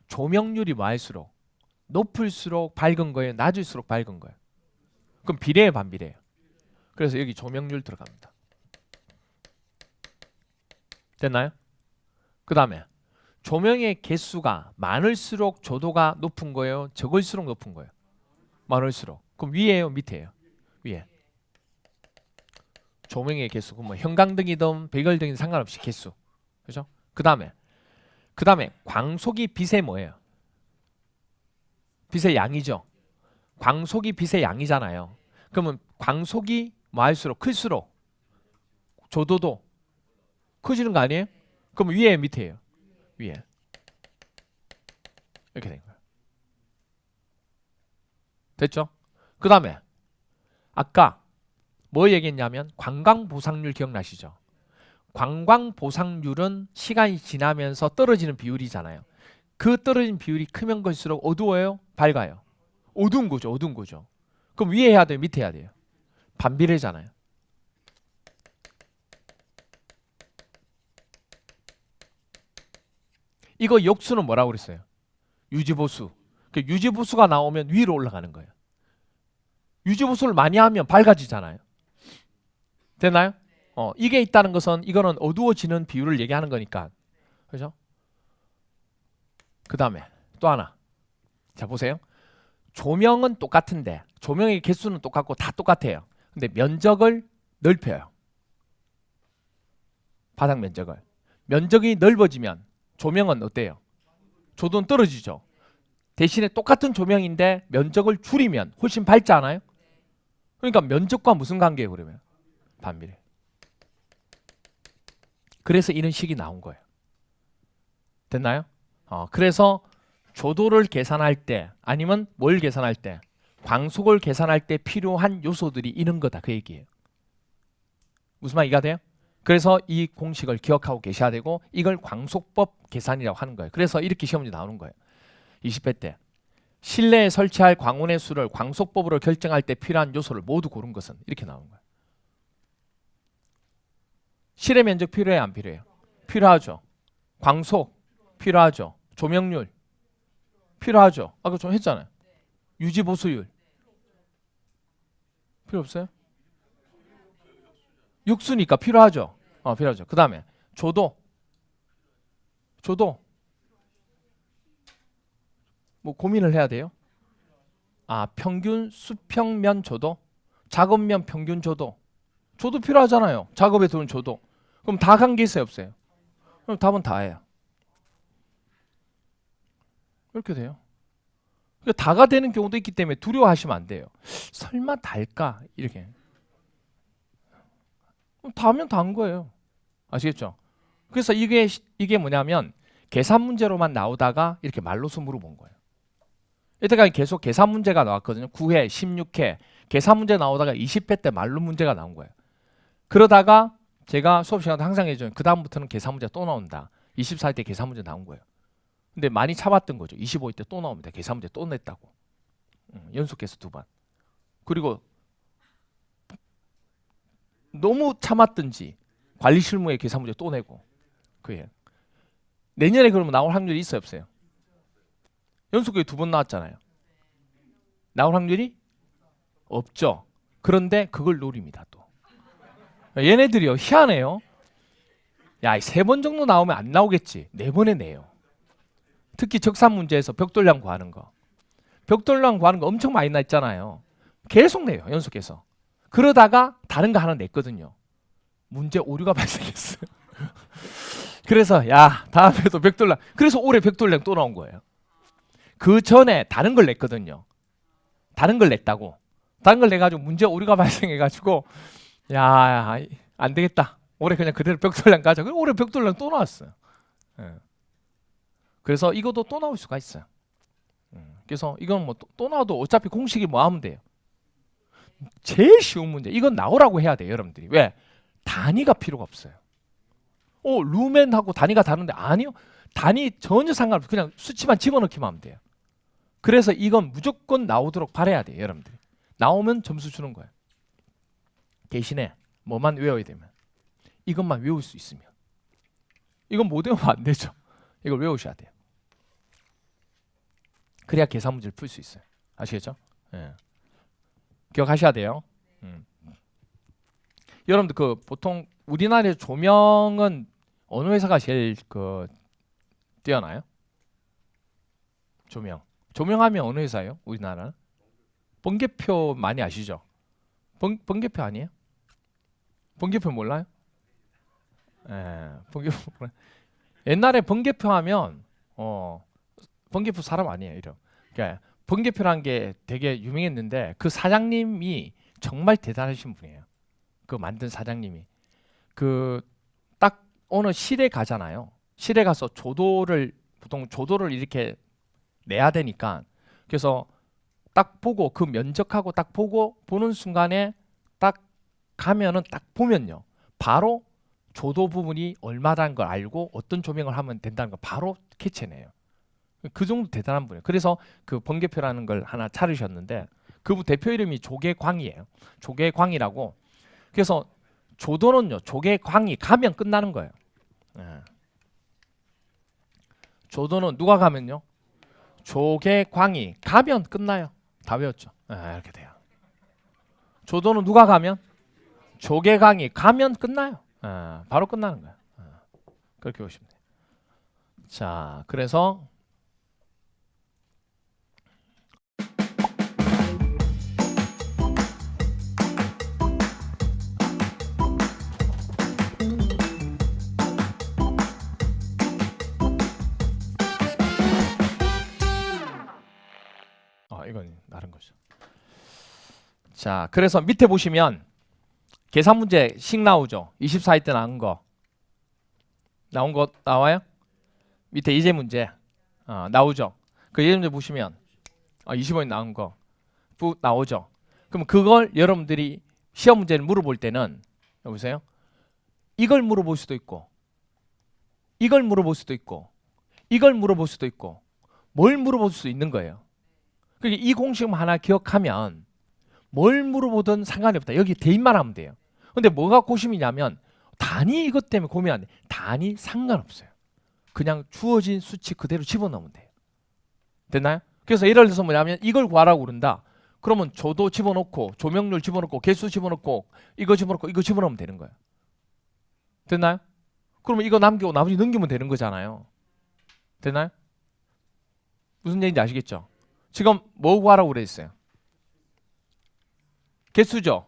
조명률이 뭐 할수록 높을수록 밝은 거예요, 낮을수록 밝은 거예요? 그럼 비례예요, 반비례예요? 그래서 여기 조명률 들어갑니다. 됐나요? 그 다음에 조명의 개수가 많을수록 조도가 높은 거예요, 적을수록 높은 거예요? 많을수록. 그럼 위에요, 밑에요? 위에. 조명의 개수. 그럼 뭐 형광등이든 백열등이든 상관없이 개수. 그죠? 그 다음에 광속이 빛의 뭐예요? 빛의 양이죠. 광속이 빛의 양이잖아요. 그러면 광속이 뭐 할수록 클수록 조도도 커지는 거 아니에요? 그럼 위에 밑에예요? 위에. 이렇게 된 거예요. 됐죠? 그 다음에 아까 뭐 얘기했냐면 관광보상률 기억나시죠? 관광보상률은 시간이 지나면서 떨어지는 비율이잖아요. 그 떨어진 비율이 크면 클수록 어두워요? 밝아요? 어두운 거죠. 어두운 거죠. 그럼 위에 해야 돼요? 밑에 해야 돼요? 반비례잖아요. 이거 역수는 뭐라고 그랬어요? 유지보수. 유지보수가 나오면 위로 올라가는 거예요. 유지보수를 많이 하면 밝아지잖아요. 됐나요? 이게 있다는 것은 이거는 어두워지는 비율을 얘기하는 거니까. 그죠? 그 다음에 또 하나. 자, 보세요. 조명은 똑같은데 조명의 개수는 똑같고 다 똑같아요. 근데 면적을 넓혀요. 바닥 면적을. 면적이 넓어지면 조명은 어때요? 조도는 떨어지죠. 대신에 똑같은 조명인데 면적을 줄이면 훨씬 밝지 않아요? 그러니까 면적과 무슨 관계예요, 그러면? 반비례. 그래서 이런 식이 나온 거예요. 됐나요? 그래서 조도를 계산할 때 아니면 뭘 계산할 때 광속을 계산할 때 필요한 요소들이 이런 거다 그 얘기예요. 무슨 말 이해가 돼요? 그래서 이 공식을 기억하고 계셔야 되고 이걸 광속법 계산이라고 하는 거예요. 그래서 이렇게 시험 문제 나오는 거예요. 20회 때 실내에 설치할 광원의 수를 광속법으로 결정할 때 필요한 요소를 모두 고른 것은 이렇게 나오는 거예요. 실외 면적 필요해요, 안 필요해요? 필요하죠. 광속 필요하죠. 조명률 필요하죠. 아까 좀 했잖아요. 유지 보수율 필요 없어요? 육수니까 필요하죠. 필요하죠. 그 다음에 조도 뭐 고민을 해야 돼요. 평균 수평면 조도, 작업면 평균 조도 필요하잖아요. 작업에 들어온 조도. 그럼 다 관계 있어요, 없어요? 그럼 답은 다예요. 이렇게 돼요. 그러니까 다가 되는 경우도 있기 때문에 두려워하시면 안 돼요. 설마 달까? 이렇게. 다면 다인 거예요. 아시겠죠? 그래서 이게 뭐냐면 계산 문제로만 나오다가 이렇게 말로서 물어본 거예요. 이때까지 계속 계산 문제가 나왔거든요. 9회, 16회 계산 문제 나오다가 20회 때 말로 문제가 나온 거예요. 그러다가 제가 수업 시간에 항상 해줘요. 그 다음부터는 계산 문제 또 나온다. 24회 때 계산 문제 나온 거예요. 근데 많이 참았던 거죠. 25회 때 또 나옵니다. 계산 문제 또 냈다고. 연속해서 2번. 그리고 너무 참았든지 관리 실무에 계산 문제 또 내고. 그게 내년에 그러면 나올 확률이 있어요, 없어요? 연속에 2번 나왔잖아요. 나올 확률이 없죠. 그런데 그걸 노립니다, 또. 얘네들이요, 희한해요. 야, 3번 정도 나오면 안 나오겠지. 4번에 내요. 특히 적산 문제에서 벽돌량 구하는 거. 벽돌량 구하는 거 엄청 많이 나 있잖아요. 계속 내요, 연속해서. 그러다가 다른 거 하나 냈거든요. 문제 오류가 발생했어요. 그래서 야, 다음에도 벽돌량. 그래서 올해 벽돌량 또 나온 거예요. 그 전에 다른 걸 냈거든요. 다른 걸 냈다고. 다른 걸 내가지고 문제 오류가 발생해가지고 야, 안 되겠다. 올해 그냥 그대로 벽돌량 가자. 그리고 올해 벽돌량 또 나왔어요. 예. 그래서 이것도 또 나올 수가 있어요. 그래서 이건 뭐 또 나와도 어차피 공식이 뭐 하면 돼요. 제일 쉬운 문제. 이건 나오라고 해야 돼요, 여러분들이. 왜? 단위가 필요가 없어요. 루멘하고 단위가 다른데 아니요. 단위 전혀 상관없어요. 그냥 수치만 집어넣기만 하면 돼요. 그래서 이건 무조건 나오도록 바라야 돼요, 여러분들이. 나오면 점수 주는 거예요. 대신에 뭐만 외워야 되면 이것만 외울 수 있으면. 이건 못 외우면 안 되죠. 이걸 외우셔야 돼요. 그래야 계산 문제를 풀 수 있어요. 아시겠죠? 예. 기억하셔야 돼요. 여러분들 그 보통 우리나라의 조명은 어느 회사가 제일 뛰어나요? 조명하면 어느 회사예요? 우리나라는? 번개표 많이 아시죠? 번개표 아니에요? 번개표 몰라요? 예, 번개표 몰라요. 옛날에 번개표 하면 번개표 사람 아니에요. 그러니까 번개표라는 게 되게 유명했는데 그 사장님이 정말 대단하신 분이에요. 그 만든 사장님이 딱 어느 실에 가잖아요. 실에 가서 보통 조도를 이렇게 내야 되니까 그래서 딱 보고 그 면적하고 딱 보는 순간에 딱 가면은 딱 보면요. 바로 조도 부분이 얼마라는 걸 알고 어떤 조명을 하면 된다는 걸 바로 캐치해내요. 그 정도 대단한 분이에요. 그래서 그 번개표라는 걸 하나 차리셨는데 그분 대표 이름이 조계광이에요. 조계광이라고. 그래서 조도는요. 조계광이 가면 끝나는 거예요. 조도는 누가 가면요? 조계광이 가면 끝나요. 다 외웠죠. 이렇게 돼요. 조도는 누가 가면? 조계광이 가면 끝나요. 바로 끝나는 거예요. 그렇게 보시면 돼요. 자, 그래서 이건 다른 거죠. 자, 그래서 밑에 보시면 계산 문제씩 나오죠. 24일 때 나온 거 나와요? 밑에 예제 문제 나오죠. 그 예제 문제 보시면 25일 나온 거 나오죠. 그럼 그걸 여러분들이 시험 문제를 물어볼 때는 여보세요? 이걸 물어볼 수도 있고 이걸 물어볼 수도 있고 이걸 물어볼 수도 있고 뭘 물어볼 수 있는 거예요. 그러니까 이 공식 하나 기억하면 뭘 물어보든 상관이 없다. 여기 대입만 하면 돼요. 근데 뭐가 고심이냐면 단위 이것 때문에 고민 안 돼. 단위 상관없어요. 그냥 주어진 수치 그대로 집어넣으면 돼요. 됐나요? 그래서 예를 들어서 뭐냐면 이걸 구하라고 그런다. 그러면 조도 집어넣고 조명률 집어넣고 개수 집어넣고 이거 집어넣고 이거 집어넣으면 되는 거예요. 됐나요? 그러면 이거 남기고 나머지 넘기면 되는 거잖아요. 됐나요? 무슨 얘기인지 아시겠죠? 지금 뭐 구하라고 그랬어요? 개수죠?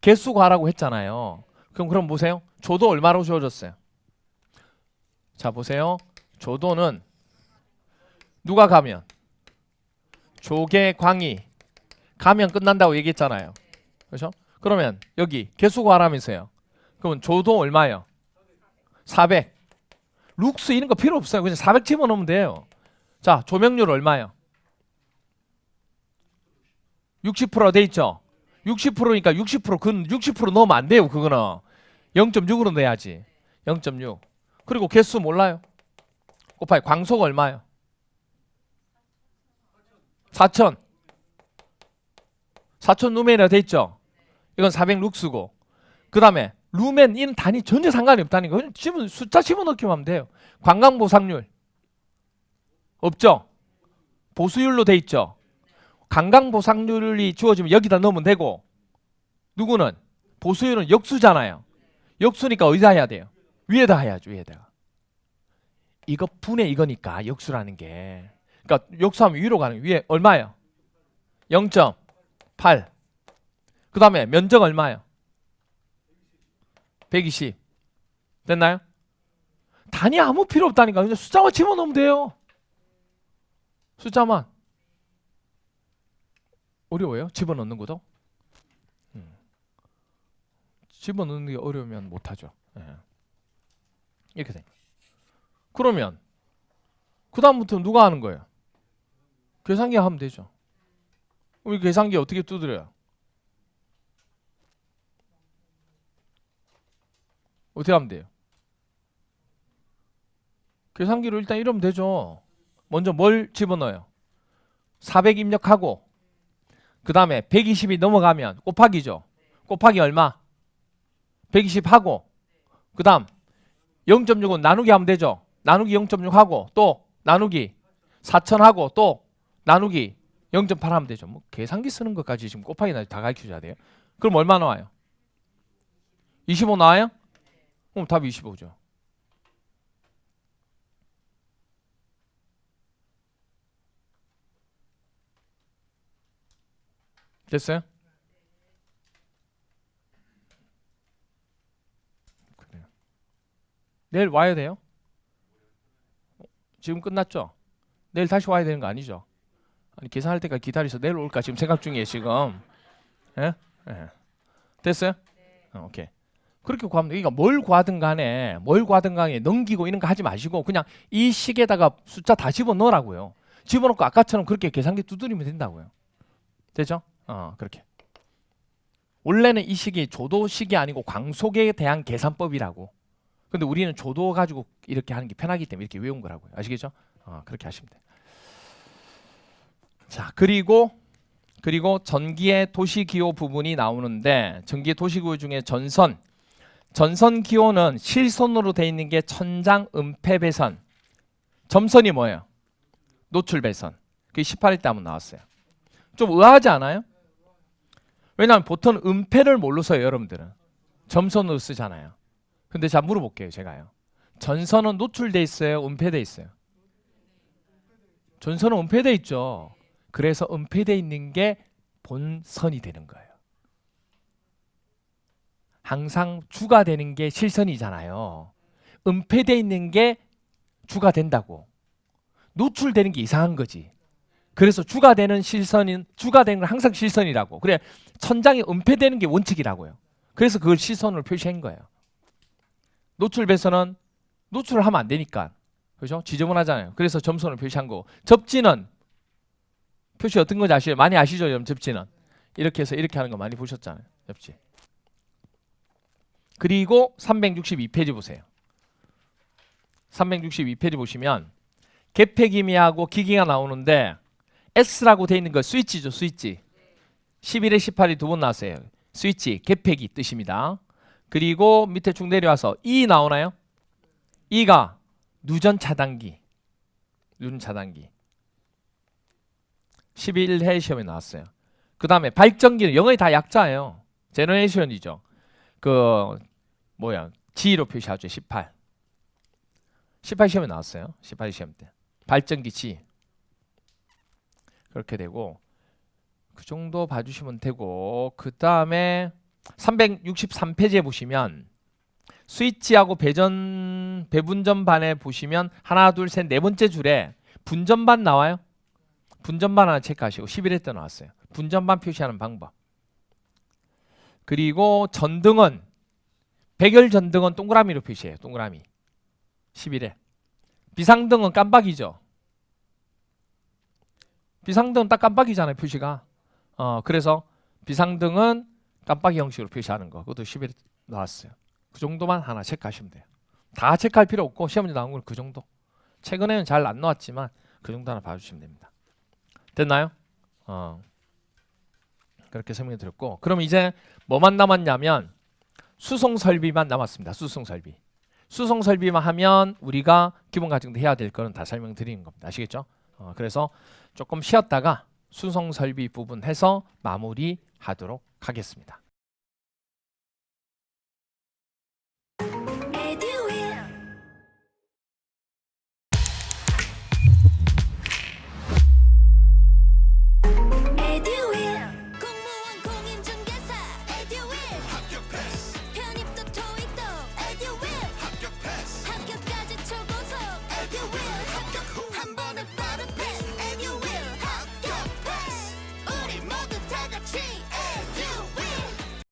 개수 구하라고 했잖아요. 그럼 보세요. 조도 얼마로 주어졌어요? 자, 보세요. 조도는 누가 가면? 조개, 광이 가면 끝난다고 얘기했잖아요. 그렇죠? 그러면 여기 개수 구하라면서요. 그러면 조도 얼마예요? 400. 룩스 이런 거 필요 없어요. 그냥 400 집어넣으면 돼요. 자, 조명률 얼마예요? 60%가 돼 있죠? 60%니까 60% 그건 60% 넣으면 안 돼요. 그거는 0.6으로 내야지. 0.6. 그리고 개수 몰라요? 곱하기 광소가 얼마예요? 4,000. 4,000 루멘이라 돼 있죠? 이건 400 룩스고. 그 다음에 루멘 이는 단위 전혀 상관이 없다니까. 그냥 숫자 집어넣기만 하면 돼요. 관광보상률 없죠? 보수율로 돼 있죠? 관광보상률이 주어지면 여기다 넣으면 되고 누구는? 보수율은 역수잖아요. 역수니까 어디다 해야 돼요? 위에다 해야죠. 위에다가. 이거 분의 이거니까 역수라는 게. 그러니까 역수하면 위로 가는 위에 얼마예요? 0.8. 그 다음에 면적 얼마예요? 120. 됐나요? 단위 아무 필요 없다니까. 그냥 숫자만 집어넣으면 돼요. 숫자만. 어려워요? 집어넣는 것도? 집어넣는 게 어려우면 못하죠. 이렇게 됩니다. 그러면 그 다음부터 누가 하는 거예요? 계산기 하면 되죠. 우리 계산기 어떻게 두드려요? 어떻게 하면 돼요? 계산기로 일단 이러면 되죠. 먼저 뭘 집어넣어요? 400 입력하고 그 다음에 120이 넘어가면 곱하기죠. 곱하기 얼마? 120 하고 그 다음 0.6은 나누기 하면 되죠. 나누기 0.6 하고 또 나누기 4,000 하고 또 나누기 0.8 하면 되죠. 뭐 계산기 쓰는 것까지 지금 곱하기 나누기 다 가르쳐줘야 돼요. 그럼 얼마 나와요? 25 나와요? 그럼 답이 25죠. 됐어요? 그래요. 내일 와야 돼요? 지금 끝났죠? 내일 다시 와야 되는 거 아니죠? 아니 계산할 때까지 기다려서 내일 올까 지금 생각 중이에요 지금. 예? 예. 됐어요? 오케이. 그렇게 구하면 그러니까 뭘 구하든 간에 넘기고 이런 거 하지 마시고 그냥 이 식에다가 숫자 다 집어넣으라고요. 집어넣고 아까처럼 그렇게 계산기 두드리면 된다고요. 되죠? 그렇게. 원래는 이 식이 조도식이 아니고 광속에 대한 계산법이라고. 근데 우리는 조도 가지고 이렇게 하는 게 편하기 때문에 이렇게 외운 거라고요. 아시겠죠? 그렇게 하시면 돼요. 자, 그리고 전기의 도시기호 부분이 나오는데 전기의 도시기호 중에 전선 기호는 실선으로 돼 있는 게 천장 음폐배선. 점선이 뭐예요? 노출배선. 그게 18일 때 한번 나왔어요. 좀 의아하지 않아요? 왜냐하면 보통 음폐를 뭘로 써요, 여러분들은? 점선으로 쓰잖아요. 근데 자 물어볼게요, 제가요. 전선은 노출돼 있어요, 음폐돼 있어요? 전선은 음폐돼 있죠. 그래서 음폐돼 있는 게 본선이 되는 거예요. 항상 주가 되는 게 실선이잖아요. 음폐돼 있는 게 주가 된다고. 노출되는 게 이상한 거지. 그래서 주가 되는 실선인 주가 되는 건 항상 실선이라고. 그래 천장이 은폐되는 게 원칙이라고요. 그래서 그걸 실선으로 표시한 거예요. 노출 배선은 노출을 하면 안 되니까. 그죠? 지저분하잖아요. 그래서 점선을 표시한 거고. 접지는 표시 어떤 건지 아시죠? 많이 아시죠? 여러분 접지는. 이렇게 해서 이렇게 하는 거 많이 보셨잖아요. 접지. 그리고 362페이지 보세요. 362페이지 보시면 개폐기미하고 기기가 나오는데 S라고 돼 있는 거 스위치죠. 스위치. 11에 18이 두 번 나왔어요. 스위치, 개폐기 뜻입니다. 그리고 밑에 쭉 내려와서 E 나오나요? E가 누전 차단기. 누전 차단기. 11회 시험에 나왔어요. 그 다음에 발전기는 영어에 다 약자예요. 제너레이션이죠. 그 뭐야 G로 표시하죠. 18 시험에 나왔어요. 18 시험 때 발전기 G 그렇게 되고 그 정도 봐주시면 되고 그 다음에 363페이지에 보시면 스위치하고 배분전반에 보시면 하나 둘 셋 네 번째 줄에 분전반 나와요. 분전반 하나 체크하시고 11회 때 나왔어요. 분전반 표시하는 방법. 그리고 전등은 백열 전등은 동그라미로 표시해요. 동그라미. 11회. 비상등은 깜빡이죠. 비상등은 딱 깜빡이잖아요. 표시가. 그래서 비상등은 깜빡이 형식으로 표시하는 거. 그것도 11회 나왔어요. 그 정도만 하나 체크하시면 돼요. 다 체크할 필요 없고 시험에 나온 건 그 정도. 최근에는 잘 안 나왔지만 그 정도 하나 봐주시면 됩니다. 됐나요? 그렇게 설명해 드렸고 그럼 이제 뭐만 남았냐면 수송 설비만 남았습니다. 수송 설비. 수송 설비만 하면 우리가 기본 과정도 해야 될 거는 다 설명드리는 겁니다. 아시겠죠? 그래서 조금 쉬었다가 수송 설비 부분 해서 마무리하도록 하겠습니다.